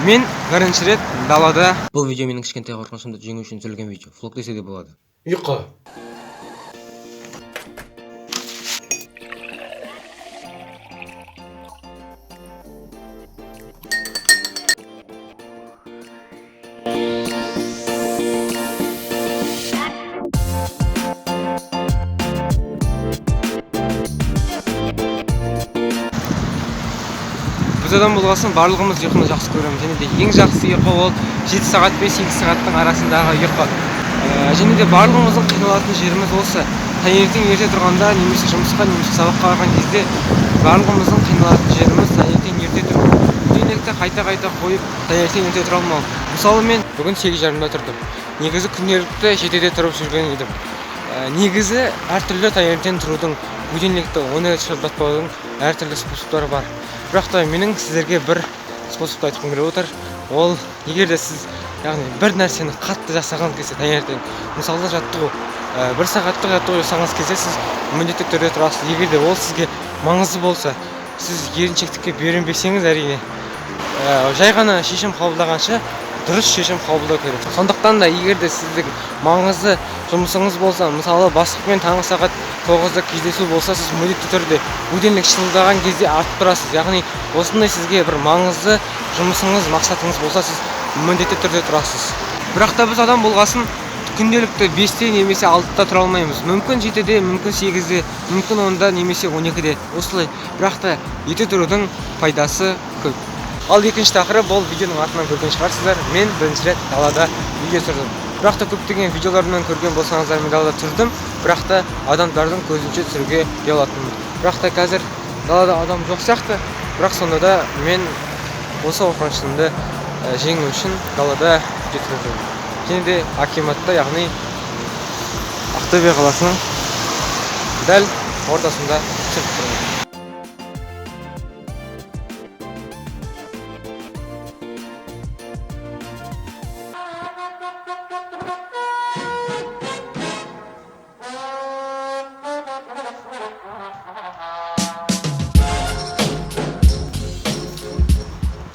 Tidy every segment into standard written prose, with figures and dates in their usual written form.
Мен бірінші рет далада. Бұл видео менің кішкентай қорқынышымды жеңу үшін түсірілген видео. Влог десе де болады. Ұйқы. Біз адам болғасын барлығымыз ұйқыны жақсы көреміз. Және де ең жақсы ұйқы ол 7 сағат пен 8 сағаттың арасындағы ұйқы. Және де барлығымыздың қиналатын жеріміз осы. Таңертең ерте тұрғанда, немесе жұмысқа, немесе сабаққа барған кезде барлығымыздың қиналатын жеріміз таңертең ерте тұру. Будильникті қайта қойып, таңертең ерте тұра алмау. Мысалы мен бүгін 8:30-да тұрдым. Негізі күнделікті 7-де тұрып жүрген едім. Негізі әртүрлі таңертең тұрудың, будильникті 10 рет шырылдатпаудың әртүрлі способтары бар. Бірақ та менің сіздерге бір способты айтқым келіп отыр. Ол егер де сіз бір нәрсені қатты жасаған кезде таңертең, мысалы жаттығу, 1 сағаттық жаттығу жасағыңыз келсе, сіз міндетті түрде тұрасыз. Егер де ол сізге маңызды болса, сіз еріншектікке берінбесеңіз, әрине жай ғана шешім қабылдағанша дұрыс шешім қабылдау керек. Сондықтан да егер де сіздің маңызды жұмысыңыз болса, мысалы бастықпен таңғы сағат 9-да кездесу болса, сіз міндетті түрде будильник шырылдаған кезде атып тұрасыз. Яғни осындай сізге бір маңызды жұмысыңыз, мақсатыңыз болса, сіз міндетті түрде тұрасыз. Бірақ та біз адам болғасын күнделікті 5-те немесе 6-да тұра алмаймыз. Мүмкін 7-де, мүмкін 8-де, мүмкін 10-да немесе 12-де. Осылай. Бірақ та ерте тұрудың пайдасы көп. Ал екінші тақырып, ол видеоның атынан көрген шығарсыздар. Мен бірінші рет далада видео түсірдім. Бірақ та көптеген видеоларымнан көрген болсаңыздар, мен далада тұрдым. Бірақ та адамдардың көзінше түсіруге ұялатынмын. Бірақ та қазір далада адам жоқ сияқты. Бірақ сонда да мен осы қорқынышымды жеңу үшін далада видео түсіріп жүрмін. Және де акиматта, яғни Ақтөбе қаласының дәл ортасында түсіріп тұрмын.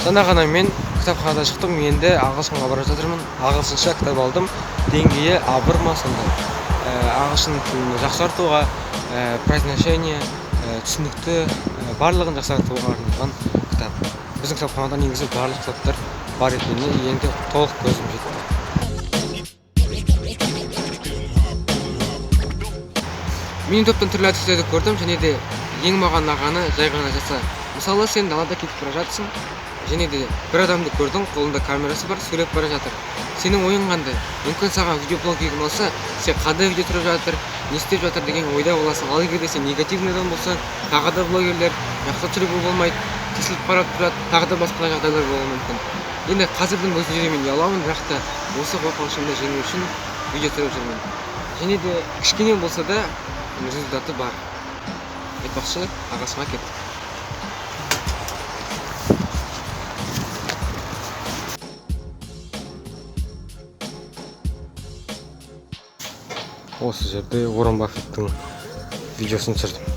Жаңа ғана мен кітапханадан шықтым, енді ағылшынға бара жатырмын. Ағылшынша кітап алдым. Деңгейі А1 ма сондай. Ағылшын тілін жақсартуға, произношение, түсінікті, барлығын жақсартуға арналған кітап. Біздің кітапханада негізі барлық кітаптар бар екеніне енді толық көзім жетті. Мен топтан түрлі әдістерді көрдім, және де ең маған ұнағаны жай ғана жаса. Мысалы, сен далада кетіп бара жатсың, және де бір адамды көрдің, қолында камерасы бар, сөйлеп бара жатыр. Сенің ойың қандай? Мүмкін саған видеоблог егін болса, сен қандай видео тұрып жатыр, не істеп жатыр деген ойда боласың. Ал егер де сен негативный адам болсаң, тағы да блогерлер жақсы түсіруге болмайды, тесіліп қарап тұрады, тағы да басқа жағдайлар болуы мүмкін. Енді қазірдің өзінде мен ұяламын, бірақ та осы қорқынышымды жеңу үшін видео түсіріп жүрмін. Және де кішкене болса да результаты бар. Айтпақшы, ағасыма кеттік. Осы жерде Уоррен Баффеттің видеосын түсірдім.